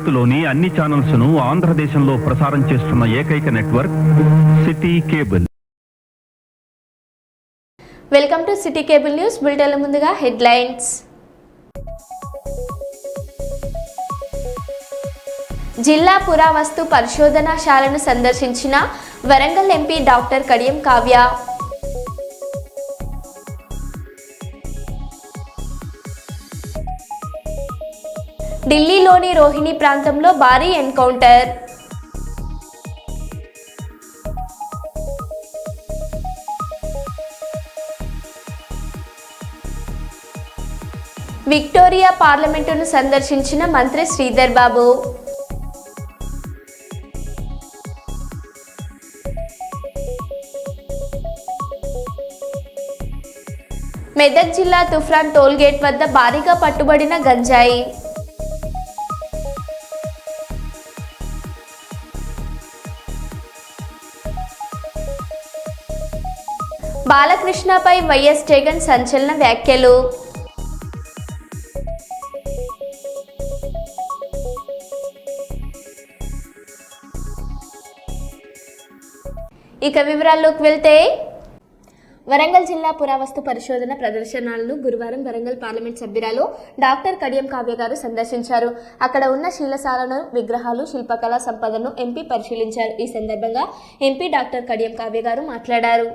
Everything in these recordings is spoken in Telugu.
భారత్లోని అన్ని ఛానల్స్ ను ఆంధ్రదేశంలో ప్రసారం చేస్తున్న ఏకైక network city cable. Welcome to city cable news. బులెటిన్ల ముందుగా హెడ్లైన్స్. జిల్లా పురావస్తు పరిశోధనశాలను సందర్శించిన వరంగల్ ఎంపీ డాక్టర్ కడియం కావ్య. ఢిల్లీలోని రోహిణి ప్రాంతంలో భారీ ఎన్కౌంటర్. విక్టోరియా పార్లమెంటును సందర్శించిన మంత్రి శ్రీధర్ బాబు. మెదక్ జిల్లా తుఫ్రాన్ టోల్గేట్ వద్ద భారీగా పట్టుబడిన గంజాయి. బాలకృష్ణపై వైఎస్ జగన్ సంచలన వ్యాఖ్యలు. ఇక వివరాల్లోకి వెళ్తే, వరంగల్ జిల్లా పురావస్తు పరిశోధన ప్రదర్శనలను గురువారం వరంగల్ పార్లమెంట్ సభ్యురాలు డాక్టర్ కడియం కావ్య గారు సందర్శించారు. అక్కడ ఉన్న శిలశాలను, విగ్రహాలు, శిల్పకళా సంపదను ఎంపీ పరిశీలించారు. ఈ సందర్భంగా ఎంపీ డాక్టర్ కడియం కావ్య గారు మాట్లాడారు.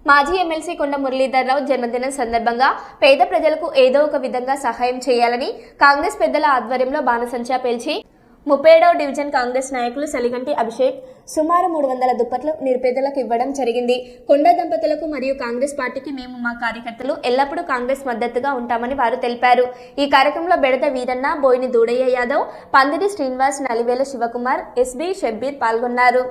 మాజీ ఎమ్మెల్సీ కొండ మురళీధర్రావు జన్మదినం సందర్భంగా పేద ప్రజలకు ఏదో ఒక విధంగా సహాయం చేయాలని కాంగ్రెస్ పెద్దల ఆధ్వర్యంలో బాణసంచా పేల్చి 37వ డివిజన్ కాంగ్రెస్ నాయకులు సలిగంటి అభిషేక్ సుమారు 300 దుప్పట్లు నిరుపేదలకు ఇవ్వడం జరిగింది. కొండ దంపతులకు మరియు కాంగ్రెస్ పార్టీకి మేము మా కార్యకర్తలు ఎల్లప్పుడూ కాంగ్రెస్ మద్దతుగా ఉంటామని వారు తెలిపారు. ఈ కార్యక్రమంలో బెడద వీరన్న, బోయిని దూడయ్య యాదవ్, పందిరి శ్రీనివాస్, నలివేల శివకుమార్, ఎస్బి షబ్బీర్ పాల్గొన్నారు.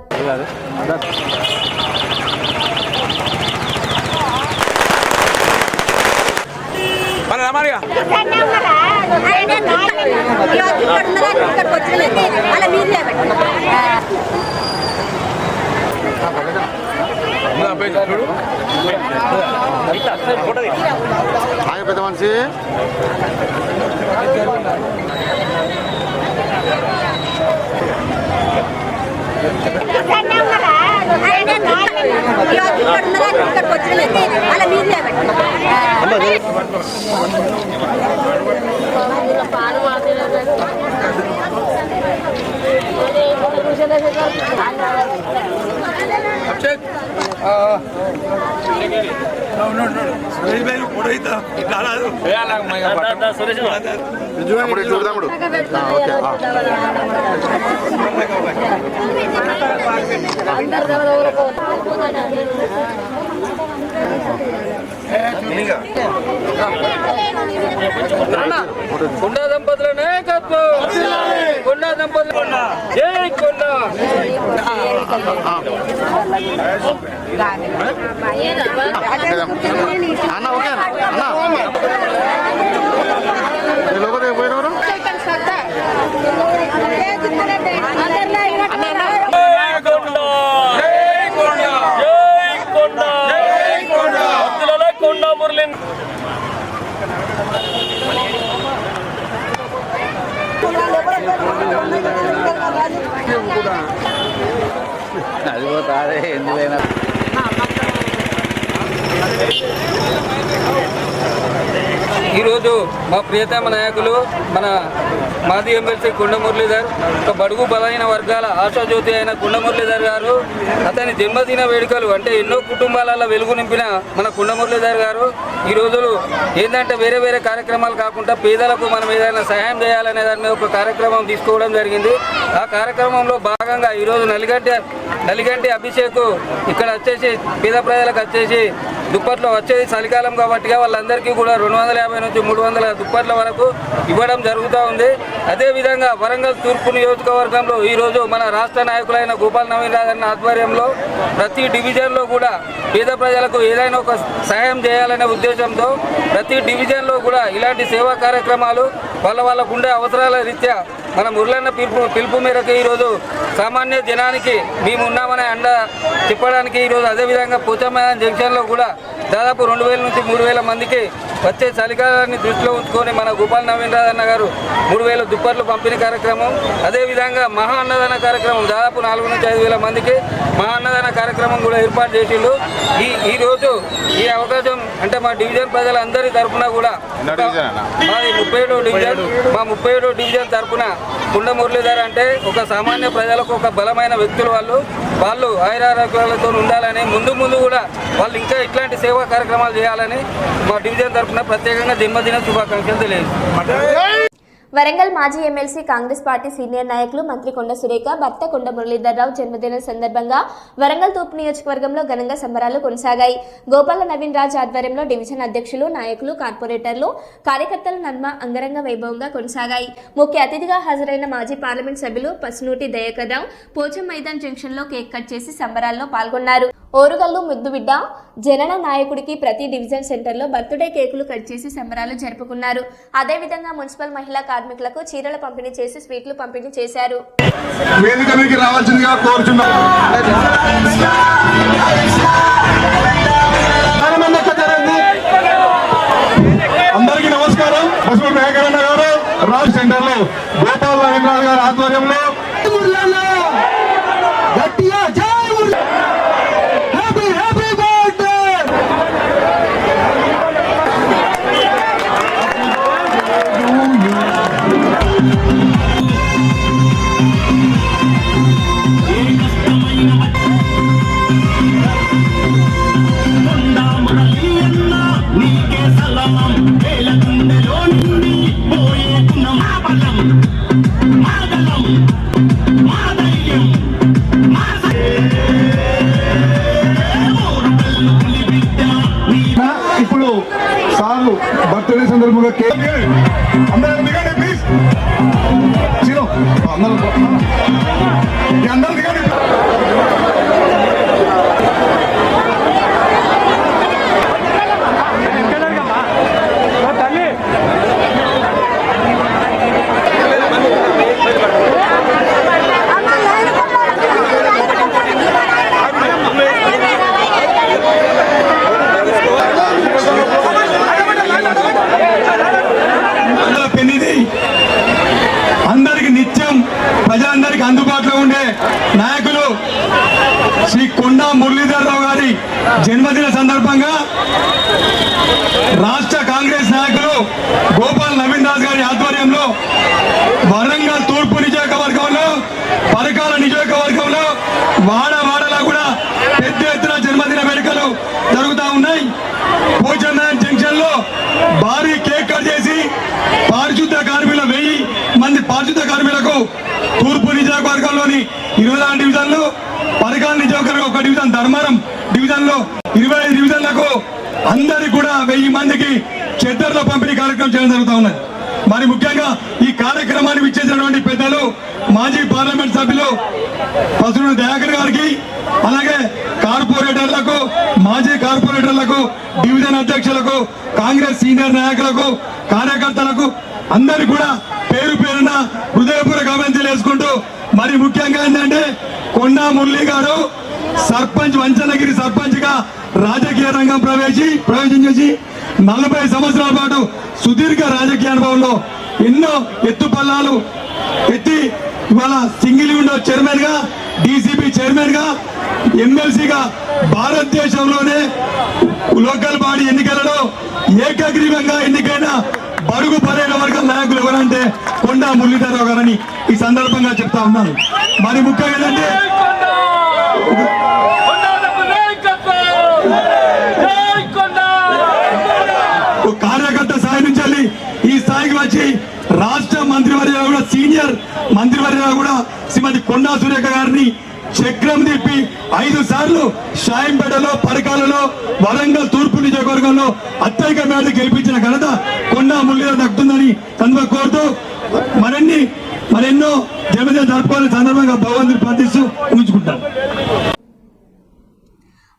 పెద్ద మనిషి చూడదాముడు కొండా దంపతుల నాయకత్వం, కొండా దంపతుల జై కొండా. అన్న ఓకే అన్న లోపల పోయినవరు అది పోతాదే ఎందుకైనా ఈరోజు మా ప్రియతమ నాయకులు మన మాజీ ఎమ్మెల్సీ కొండ మురళీధర్, ఒక బడుగు బలైన వర్గాల ఆశాజ్యోతి అయిన కొండ మురళీధర్ గారు, అతని జన్మదిన వేడుకలు అంటే ఎన్నో కుటుంబాలలో వెలుగు నింపిన మన కొండ మురళీధర్ గారు ఈ రోజులు ఏంటంటే వేరే వేరే కార్యక్రమాలు కాకుండా పేదలకు మనం ఏదైనా సహాయం చేయాలనే దాని మీద ఒక కార్యక్రమం తీసుకోవడం జరిగింది. ఆ కార్యక్రమంలో భాగంగా ఈరోజు నలిగంటి అభిషేక్ ఇక్కడ వచ్చేసి పేద ప్రజలకు వచ్చేసి దుప్పట్లో వచ్చేది చలికాలం కాబట్టి వాళ్ళందరికీ కూడా 250 నుంచి 300 దుప్పట్ల వరకు ఇవ్వడం జరుగుతూ ఉంది. అదేవిధంగా వరంగల్ తూర్పు నియోజకవర్గంలో ఈరోజు మన రాష్ట్ర నాయకులైన గోపాల్ నవీన్ రాజన్న ఆధ్వర్యంలో ప్రతి డివిజన్లో కూడా పేద ప్రజలకు ఏదైనా ఒక సహాయం చేయాలనే ఉద్దేశంతో ప్రతి డివిజన్లో కూడా ఇలాంటి సేవా కార్యక్రమాలు వాళ్ళకు ఉండే అవసరాల రీత్యా మన మురళన్న పిలుపు మేరకు ఈరోజు సామాన్య జనానికి మేము ఉన్నామనే అండ చెప్పడానికి ఈరోజు అదేవిధంగా పోచమ్మ జంక్షన్లో కూడా దాదాపు 2000 నుంచి 3000 మందికి వచ్చే చలికాలాన్ని దృష్టిలో ఉంచుకొని మన గోపాల్ నవీన్ రాజన్న గారు 3000 దుప్పట్లు పంపిణీ కార్యక్రమం, అదేవిధంగా మహా అన్నదాన కార్యక్రమం దాదాపు 4000 నుంచి 5000 మందికి మహా అన్నదాన కార్యక్రమం కూడా ఏర్పాటు చేసిండు. ఈరోజు ఈ అవకాశం అంటే మా డివిజన్ ప్రజలందరి తరఫున కూడా మాది 37వ డివిజన్, మా 37వ డివిజన్ తరఫున కొండ మురళీధర్ అంటే ఒక సామాన్య ప్రజలకు ఒక బలమైన వ్యక్తులు, వాళ్ళు ఆయురారోగ్యాలతో ఉండాలని ముందు కూడా వాళ్ళు ఇంకా ఇట్లాంటి సేవా కార్యక్రమాలు చేయాలని మా డివిజన్ తరఫున ప్రత్యేకంగా జన్మదిన శుభాకాంక్షలు తెలియజేస్తున్నాం. వరంగల్ మాజీ ఎమ్మెల్సీ కాంగ్రెస్ పార్టీ సీనియర్ నాయకులు మంత్రి కొండ సురేఖ భర్త కొండ మురళీధర్ రావు జన్మదినం సందర్భంగా వరంగల్ తూర్పు నియోజకవర్గంలో ఘనంగా సంబరాలు కొనసాగాయి. గోపాల నవీన్ రాజ్ ఆధ్వర్యంలో డివిజన్ అధ్యక్షులు, నాయకులు, కార్పొరేటర్లు, కార్యకర్తల నడుమ అంగరంగ వైభవంగా కొనసాగాయి. ముఖ్య అతిథిగా హాజరైన మాజీ పార్లమెంట్ సభ్యులు పసునూటి దయాకర్ రావు పోచం మైదాన్ జంక్షన్ లో కేక్ కట్ చేసి సంబరాల్లో పాల్గొన్నారు. ఓరుగల్లు ముద్దుబిడ్డ జనన నాయకుడికి ప్రతి డివిజన్ సెంటర్లో బర్త్డే కేకులు కట్ చేసి సంబరాలు జరుపుకున్నారు. అదేవిధంగా మున్సిపల్ మహిళా కార్మికులకు చీరల పంపిణీ చేసి స్వీట్లు పంపిణీ చేశారు. అందరికీ నమస్కారం. రాజ్ సెంటర్ లో గోపాల్ నవీన్ రాజు గారి ఆధ్వర్యంలో ఇప్పుడు సార్లు బర్త్డే సందర్భంగా కేక్ అందరూ దిగండి ప్లీజ్. అందరూ దిగండి. అందరికి నిత్యం ప్రజలందరికీ అందుబాటులో ఉండే నాయకులు శ్రీ కొండ మురళీధర్ రావు గారి జన్మదిన సందర్భంగా రాష్ట్ర కాంగ్రెస్ నాయకులు గోపాల్ నవీన్ రాజ్ గారి ఆధ్వర్యంలో వరంగల్ తూర్పు నియోజకవర్గంలో, పరకాల నియోజకవర్గంలో వాడలా కూడా పెద్ద ఎత్తున జన్మదిన వేడుకలు జరుగుతూ ఉన్నాయి. పోచమ్మ జంక్షన్ లో భారీ కేక్ కట్ చేసి పారిశుద్ధ కార్మికుల 1000 మంది పారిశుద్ధ కార్మికులకు తూర్పు నియోజకవర్గంలోని 26 డివిజన్లు, పరకాల నియోజకవర్గం 1 డివిజన్, ధర్మారం డివిజన్ లో 25 డివిజన్లకు అందరికి కూడా 1000 మందికి చెద్దర్ల పంపిణీ కార్యక్రమం చేయడం జరుగుతూ ఉన్నది. మరి ముఖ్యంగా ఈ కార్యక్రమాన్ని విచ్చేసినటువంటి పెద్దలు మాజీ పార్లమెంట్ సభ్యులు పసుడు దయాకర్ గారికి, అలాగే కార్పొరేటర్లకు, మాజీ కార్పొరేటర్లకు, డివిజన్ అధ్యక్షులకు, కాంగ్రెస్ సీనియర్ నాయకులకు, కార్యకర్తలకు అందరికీ కూడా పేరు పేరున హృదయపూర్వక అభినందనలు చేసుకుంటూ, మరి ముఖ్యంగా ఏంటంటే కొండా మురళి గారు సర్పంచ్ వంచనగిరి సర్పంచ్ గా రాజకీయ రంగం ప్రవేశం చేసి 40 సంవత్సరాల పాటు సుదీర్ఘ రాజకీయ అనుభవంలో ఎన్నో ఎత్తుపల్లాలు ఎత్తి ఇవాళ సింగిల్ విండో చైర్మన్ గా, డీసీపీ చైర్మన్ గా, ఎమ్మెల్సీగా భారతదేశంలోనే లోకల్ బాడీ ఎన్నికలలో ఏకగ్రీవంగా ఎన్నికైన బడుగు బలైన వర్గాల నాయకులు ఎవరంటే కొండా మురళీధరరావు గారని ఈ సందర్భంగా చెప్తా ఉన్నాను. మరి ముఖ్యంగా ఏంటంటే కార్యకర్త స్థాయి నుంచి ఈ స్థాయికి వచ్చి రాష్ట్ర మంత్రివర్యులు కూడా, సీనియర్ మంత్రివర్యులు కూడా శ్రీమతి కొండా సురేఖ గారిని చక్రం తిప్పి 5 సార్లు షాయంపేటలో, పరకాలలో, వరంగల్ తూర్పు నియోజకవర్గంలో అత్యధిక మేరకు గెలిపించిన ఘనత కొండా మురళీధర్ దక్కుతుందని సందర్భంగా కోరుతూ మరెన్నో జన్మదిన జరుపుకోవాలని సందర్భంగా భగవంతుని ప్రార్థిస్తూ ఉంచుకుంటాను.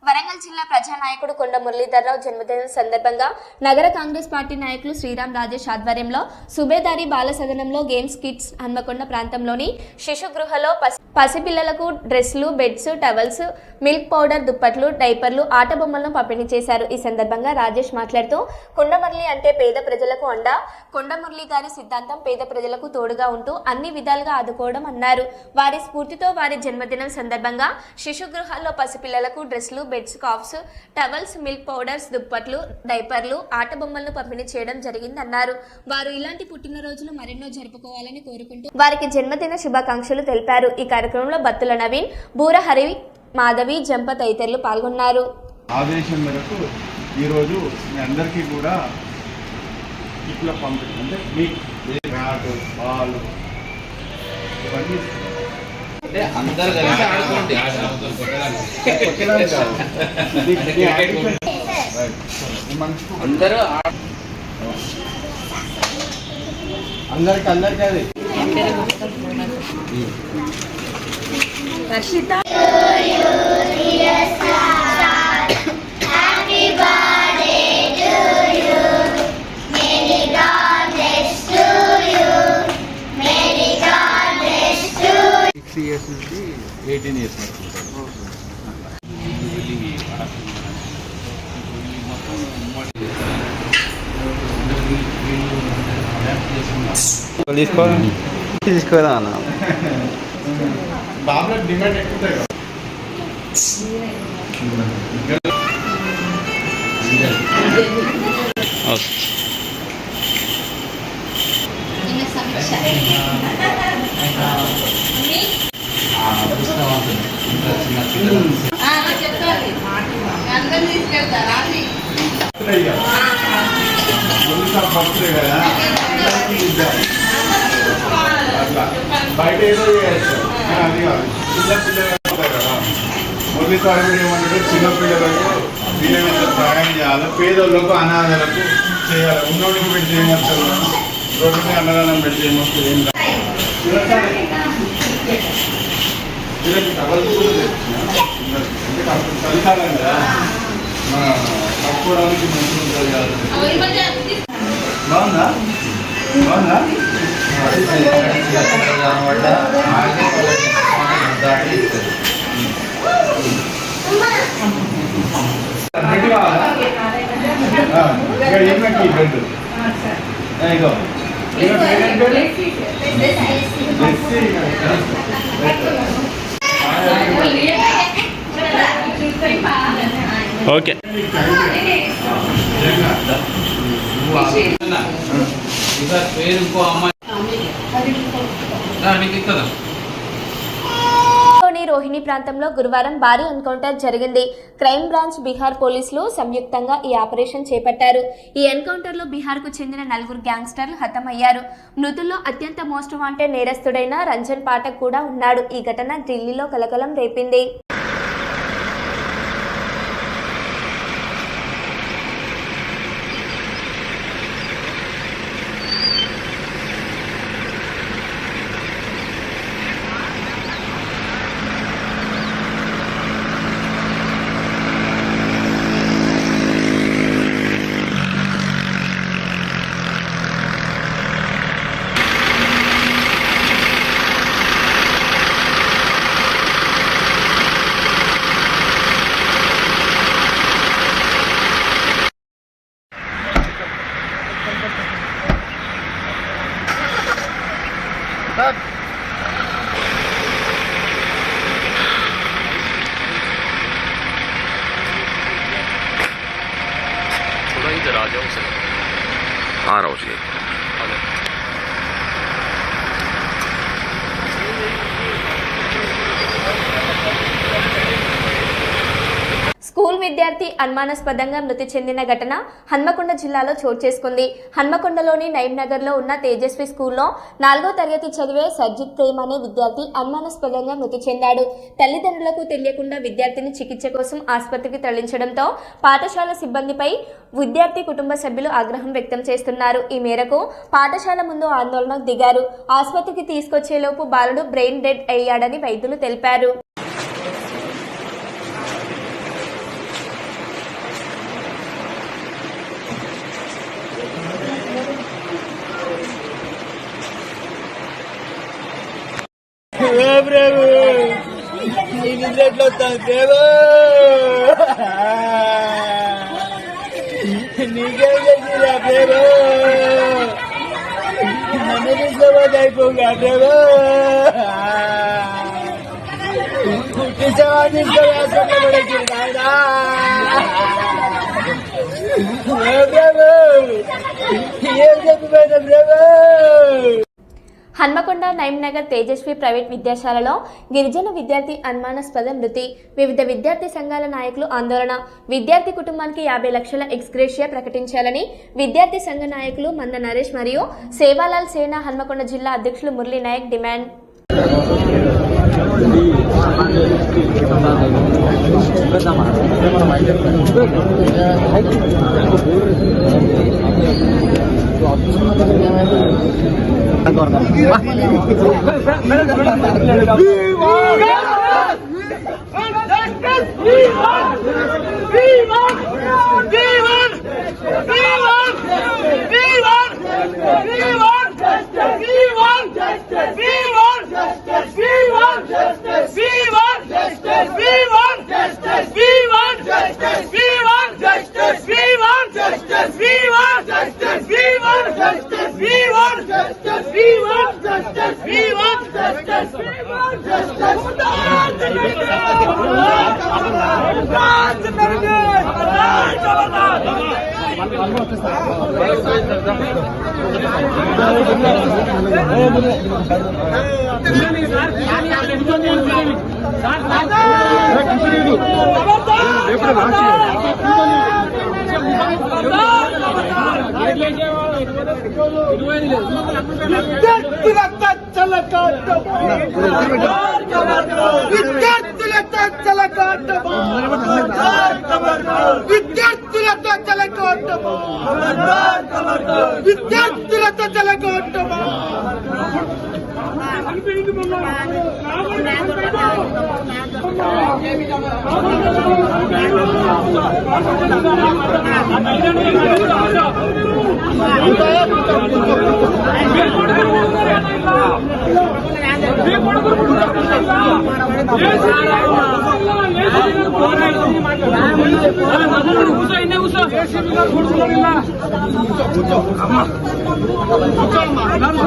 వరంగల్ జిల్లా ప్రజానాయకుడు కొండ మురళీధరరావు జన్మదినం సందర్భంగా నగర కాంగ్రెస్ పార్టీ నాయకులు శ్రీరామ్ రాజేష్ ఆధ్వర్యంలో సుబేదారి బాల సదనంలో గేమ్స్ కిడ్స్ హన్మకొండ ప్రాంతంలోని శిశు గృహలో పసిపిల్లలకు డ్రెస్లు, బెడ్స్, టవల్స్, మిల్క్ పౌడర్, దుప్పట్లు, డైపర్లు, ఆట బొమ్మలను పంపిణీ చేశారు. ఈ సందర్భంగా రాజేష్ మాట్లాడుతూ కొండ మురళి అంటే పేద ప్రజలకు అండ, కొండ మురళి గారి సిద్ధాంతం పేద ప్రజలకు తోడుగా ఉంటూ అన్ని విధాలుగా ఆదుకోవడం అన్నారు. వారి స్ఫూర్తితో వారి జన్మదినం సందర్భంగా శిశు గృహాల్లో పసిపిల్లలకు డ్రెస్లు, beds, calves, towels, milk powders, దుప్పట్లు, డైపర్లు, ఆట బొమ్మలను పంపిణీ చేయడం జరిగిందన్నారు. వారు ఇలాంటి పుట్టినరోజులు మరెన్నో జరుపుకోవాలని కోరుకుంటూ వారికి జన్మదిన శుభాకాంక్షలు తెలిపారు. ఈ కార్యక్రమంలో బత్తుల నవీన్, బూర హరి, మాధవి, జంప తదితరులు పాల్గొన్నారు. ఆదేశం మేరకు ఈరోజు మీ అందరికీ కూడా ఇట్లా పంపిణీ అంటే మీ బ్యాట్, బాల్ ఇవన్నీ అందరు కలిసి ఆడుకోండి. అందరికి అది years నుంచి 18 years వరకు తీసుకోదా అన్న బాబులో డిమాండ్ ఎక్కువ ఉంటాయి కదా. బర్త్డే కదా అట్లా బయట ఏదో చేస్తారు అది కాదు. చిన్నపిల్లలు ఉంటారు కదా, మురళి స్వామి ఏమంటారు, చిన్నపిల్లలకు వీలైనంత సహాయం చేయాలి, పేదోళ్ళకు, అనాథలకు చేయాలి. ఉన్నోళ్ళకి పెట్టి చేయమస్తారు, రోడ్డు మీద అన్నదానం పెట్టి చేయమస్తారు. ఏం వీళ్ళకి టవల్స్ కూడా తెచ్చిన అంటే చలికాలం కదా, కట్టుకోవడానికి మంచిగా ఉంటుంది కదా. బాగుందా బాగుందా బెడ్ కావాలా? ఇక్కడ ఏమకి బెడ్ ఇగో ఓకే పేరు ఇంకో అమ్మాయి రోహిణి ప్రాంతంలో గురువారం భారీ ఎన్కౌంటర్ జరిగింది. క్రైమ్ బ్రాంచ్, బీహార్ పోలీసులు సంయుక్తంగా ఈ ఆపరేషన్ చేపట్టారు. ఈ ఎన్కౌంటర్లో బీహార్కు చెందిన 4 గ్యాంగ్స్టర్లు హతమయ్యారు. మృతుల్లో అత్యంత మోస్ట్ వాంటెడ్ నేరస్తుడైన రంజన్ పాఠక్ కూడా ఉన్నాడు. ఈ ఘటన ఢిల్లీలో కలకలం రేపింది. महाराष्ट्र స్కూల్ విద్యార్థి అనుమానాస్పదంగా మృతి చెందిన ఘటన హన్మకొండ జిల్లాలో చోటు చేసుకుంది. హన్మకొండలోని నైమ్ నగర్లో ఉన్న తేజస్వి స్కూల్లో 4వ తరగతి చదివే సర్జిత్ ప్రేమ్ అనే విద్యార్థి అనుమానాస్పదంగా మృతి చెందాడు. తల్లిదండ్రులకు తెలియకుండా విద్యార్థిని చికిత్స కోసం ఆసుపత్రికి తరలించడంతో పాఠశాల సిబ్బందిపై విద్యార్థి కుటుంబ సభ్యులు ఆగ్రహం వ్యక్తం చేస్తున్నారు. ఈ మేరకు పాఠశాల ముందు ఆందోళనకు దిగారు. ఆసుపత్రికి తీసుకొచ్చేలోపు బాలుడు బ్రెయిన్ డెడ్ అయ్యాడని వైద్యులు తెలిపారు. హన్మకొండ నైమ్ నగర్ తేజస్వి ప్రైవేట్ విద్యాశాలలో గిరిజన విద్యార్థి అనుమానాస్పద మృతి. వివిధ విద్యార్థి సంఘాల నాయకులు ఆందోళన. విద్యార్థి కుటుంబానికి 50 లక్షల ఎక్స్గ్రేషియా ప్రకటించాలని విద్యార్థి సంఘ నాయకులు మంద నరేష్ మరియు సేవాలాల్ సేన హన్మకొండ జిల్లా అధ్యక్షులు మురళీ నాయక్ డిమాండ్.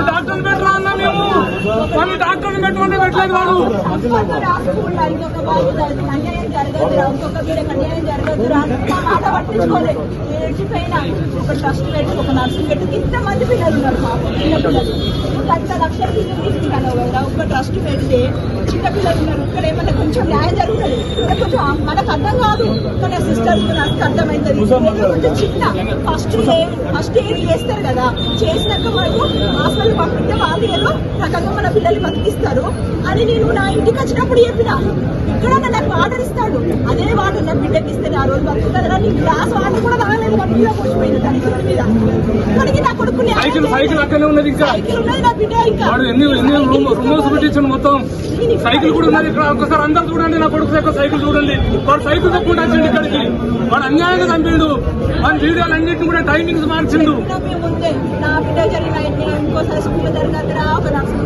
డాక్టర్లు పెట్టరా అన్నా మేము కొన్ని డాక్టర్లు పెట్టుకుంటే పెట్టలేదు వాడు ఒక ట్రస్ట్ పెట్టి ఒక నర్సింగ్ పెట్టి ఇంతమంది పిల్లలు ఉన్నారు. పెద్ద లక్షల పిల్లలు తీసుకుంటాను కదా. ఒక ట్రస్ట్ పెడితే చిన్న పిల్లలు ఉన్నారు. ఇక్కడ ఏమన్నా కొంచెం న్యాయం జరుగుతుంది. కొంచెం మనకు అర్థం కాదు, కానీ సిస్టర్స్ నాకు అర్థమవుతుంది. కొంచెం చిన్న ఫస్ట్ ఎయిడ్ చేస్తారు కదా, చేసినాక మనకు హాస్పిటల్ పంపిస్తే వాళ్ళు ఏదో రకంగా మన పిల్లల్ని బతికిస్తారు అని నేను నా ఇంటికి వచ్చినప్పుడు చెప్పిన. ఇక్కడ నాకు వాటర్ ఇస్తాడు, అదే వాటర్ నా బిడ్డకి ఇస్తే ఆ రోజు బతుకుతుంది. నీ గ్లాస్ వాటర్ కూడా తాగలేదు, మట్టిలో పోసిపోయింది దాని మీద. మనకి నా కొడుకు సైకిల్ అక్కడే ఉన్నది. ఇంకా ఉన్నది నా బిడ్డ. ఇంకా రూమ్స్ పెట్టించాను మొత్తం. సైకిల్ కూడా ఉన్నది ఇక్కడ. ఒకసారి అందరు చూడండి, నా కొడుకు యొక్క సైకిల్ చూడండి. వాడు సైకిల్ తప్పుకుంటా వచ్చిండు ఇక్కడికి. వాడు అన్యాయంగా చంపిండు. వాడి వీడియోలు అన్నింటినీ కూడా టైమింగ్స్ మార్చిండు. నా బిడ్డ జరిగిన ఇంకోసారి స్కూల్ జరగదురా, ఒక నర్సులు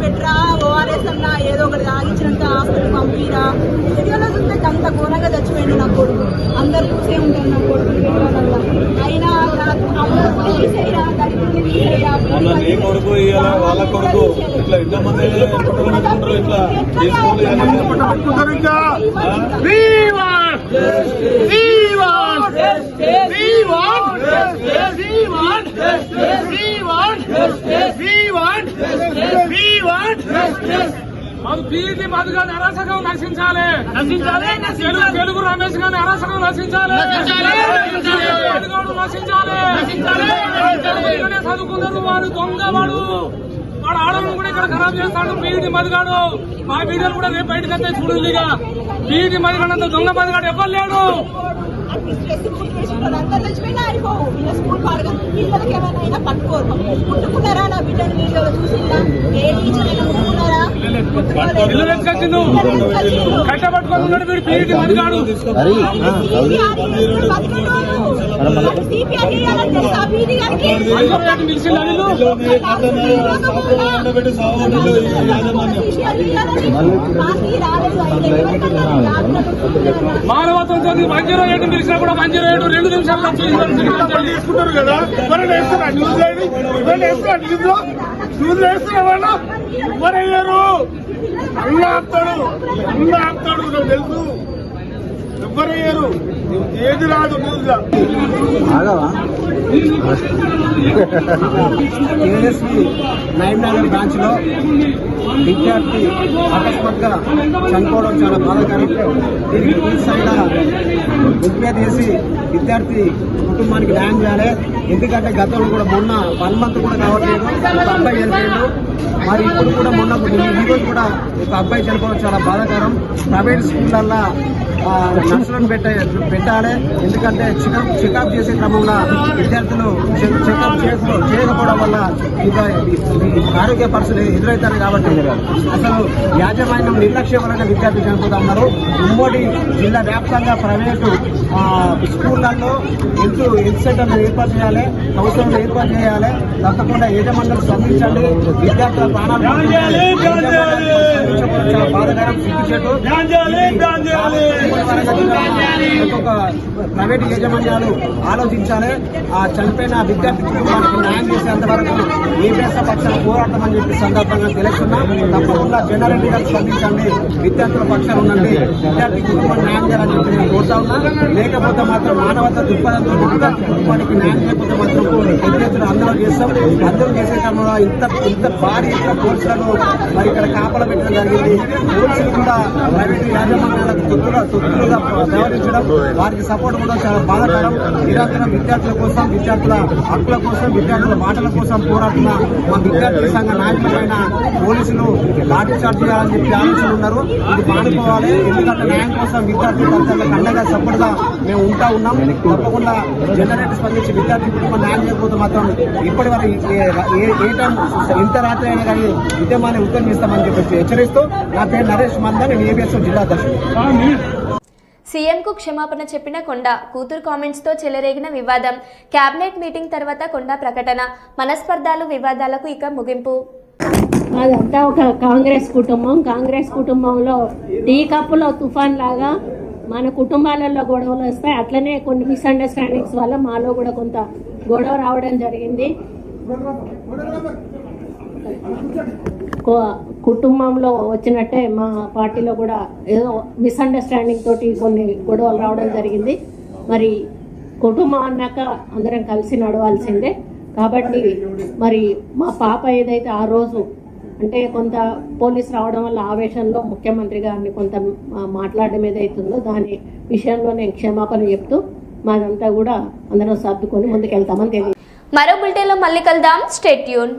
పెట్టరా, ఓఆర్ఎస్ అన్నా ఏదో ఒకటి తాగించినంత హాస్పిటల్ పంపిరా. వీడియోలో చూస్తే అంత ఘోరంగా చచ్చిపోయింది నా కొడుకు. అందరు చూసే ఉంటారు నా కొడుకు వీడియోలలో. అయినా తీసేయరా, దళితుల్ని తీసేయరా, మొన్న నీ కొడుకు ఇవాళ వాళ్ళ కొడుకు ఇట్లా ఎంతమంది పుట్టలు పెట్టుకుంటారు ఇట్లా తీసుకుంటారు ఇంకా మాకు పీఈటీ మధు గారిని అరాచకం నశించాలి, తెలుగు రమేష్ గారిని అరాచకం నశించాలి, చదువుకున్నారు వాడు దొంగ, వాడు ఆడవాళ్ళు కూడా ఇక్కడ ఖరాబ్ చేస్తాడు. పీఈటీ మధుగాడు మా వీడియోలు కూడా రేపు బయటకు వస్తాయి చూడు. ఇక పీఈటీ మధుగాడు అంత దొంగ మధుగాడు ఎవ్వరు లేడు. అందరు తెచ్చిపోయినా ఆడిపోవు ఇలా స్కూల్ పాడగా పిల్లలకి ఏమైనా పట్టుకోరు. ముట్టుకున్నారా నా బిడ్డను వీడియోలో చూసిందా? ఏ టీచర్ అయినా ముట్టుకున్నారా? ఇల్లు తెచ్చుకొచ్చిండు, కట్టబట్టుకున్నాడు వీడు పీఈటీ మధుగాడు. మానవత్వంతో 108 పిలిచినా కూడా 108 2 నిమిషాల్లో తీసుకుంటారు కదా. మరి వేస్తారా న్యూస్ న్యూస్ వేస్తున్నా వాళ్ళు ఎవరయ్యారు? అన్న ఆపుతాడు నాకు తెలుసు. ఎవ్వరయ్యారు? ఏది రాదు న్యూస్ లో. కేఎస్పీ నైన్నగర్ బ్రాంచ్ లో విద్యార్థి అకస్మాత్తుగా చనిపోవడం చాలా బాధాకరం. దీనికి పూర్తిస్థాయిగా ఎంక్వైరీ చేసి విద్యార్థి కుటుంబానికి న్యాయం చేయాలి. ఎందుకంటే గతంలో కూడా మొన్న 1 month కూడా కావట్లేదు, ఒక అబ్బాయి చనిపోయాడు. మరి ఇప్పుడు కూడా మొన్న ఈ రోజు కూడా ఒక అబ్బాయి చనిపోవడం చాలా బాధాకరం. ప్రైవేట్ స్కూళ్ళల్లో నర్సులను పెట్టాలి. ఎందుకంటే చెకప్ చేసే క్రమంలో విద్యార్థులు చెకప్ చేయకపోవడం వల్ల ఆరోగ్య పరిస్థితులు ఎదురవుతాయి. కాబట్టి అసలు యాజమాన్యం నిర్లక్ష్యం వలన విద్యార్థులు చనిపోతా ఉన్నారు. ఉమ్మడి జిల్లా వ్యాప్తంగా ప్రైవేటు స్కూళ్లలో హెల్త్ సెంటర్లు ఏర్పాటు చేయాలి, కౌన్సిలర్లు ఏర్పాటు చేయాలి. తప్పకుండా యజమానులు స్పందించండి. విద్యార్థుల ప్రాణాలు చాలా బాధాకరం. సిగ్గుచేటు ఒక్కొక్క ప్రైవేట్ యాజమాన్యాలు ఆలోచించాలి. ఆ చనిపోయిన విద్యార్థి కుటుంబానికి న్యాయం చేసేంత వరకు ఏపీఎస్ పక్షాన పోరాడతామని చెప్పి సందర్భంగా తెలుస్తున్నా. తప్పకుండా జనారెడ్డి గారు స్పందించండి, విద్యార్థుల పక్షాన ఉండండి, విద్యార్థి కుటుంబాన్ని న్యాయం చేయాలని చెప్పి నేను కోరుతా ఉన్నా. లేకపోతే మాత్రం మానవత దృక్పథంతో విద్యార్థి కుటుంబానికి న్యాయం చేయకపోతే మాత్రం విద్యార్థులు అందరూ చేస్తాం. అందరూ చేసే క్రమంలో ఇంత భారీ పోలీసులను మరి ఇక్కడ కాపలా పెట్టడం జరిగింది. పోలీసులు కూడా ప్రైవేట్ యాజమాన్యాలకు తొత్తులుగా వ్యవహరించడం, వారికి సపోర్ట్ కూడా చాలా బాధాకరం. నిరంతరం విద్యార్థుల కోసం, విద్యార్థుల హక్కుల కోసం, విద్యార్థుల మాటల కోసం పోరాడుతున్న మా విద్యార్థి సంఘ నాయకులపైన పోలీసులు లాఠీ చార్జ్ చేయాలని చెప్పి ఆలోచనలు ఉన్నారు. ఇది మానుకోవాలి. ఎందుకంటే న్యాయం కోసం విద్యార్థి తల్లిదండ్రులకు అండగా సపోర్ట్గా మేము ఉంటా ఉన్నాం. తప్పకుండా జనరేట్ స్పందించి విద్యార్థి కుటుంబం న్యాయం చేయకపోతే మాత్రం ఇప్పటి వరకు ఏ టైం ఇంత రాత్రి అయినా కానీ ఉద్యమాన్ని ఉత్తర్విస్తామని చెప్పి హెచ్చరిస్తూ, నా పేరు నరేష్ మందా, నేను ఏబిఎస్ జిల్లా అధ్యక్షుడు. సీఎంకు క్షమాపణ చెప్పిన కొండ, కూతురు కామెంట్స్తో చెలరేగిన వివాదం. కేబినెట్ మీటింగ్ తర్వాత కొండ ప్రకటన. మనస్పర్ధాలు, వివాదాలకు ఇక ముగింపు. అదంతా ఒక కాంగ్రెస్ కుటుంబం. కాంగ్రెస్ కుటుంబంలో టీ కప్పులో తుఫాన్ లాగా మన కుటుంబాలలో గొడవలు వస్తాయి. అట్లనే కొన్ని మిస్అండర్స్టాండింగ్స్ వల్ల మాలో కూడా కొంత గొడవ రావడం జరిగింది. కుటుంబంలో వచ్చినట్టే మా పార్టీలో కూడా ఏదో మిస్అండర్స్టాండింగ్ తోటి కొన్ని గొడవలు రావడం జరిగింది. మరి కుటుంబం అన్నాక అందరం కలిసి నడవాల్సిందే. కాబట్టి మరి మా పాప ఏదైతే ఆ రోజు అంటే కొంత పోలీసు రావడం వల్ల ఆవేశంలో ముఖ్యమంత్రి గారిని కొంత మాట్లాడడం ఏదైతుందో దాని విషయంలో నేను క్షమాపణ చెప్తూ మాదంతా కూడా అందరం సర్దుకొని ముందుకెళ్తామని తెలియదు. మరో బులెటిన్లో మళ్ళీ కలుద్దాం. Stay tune.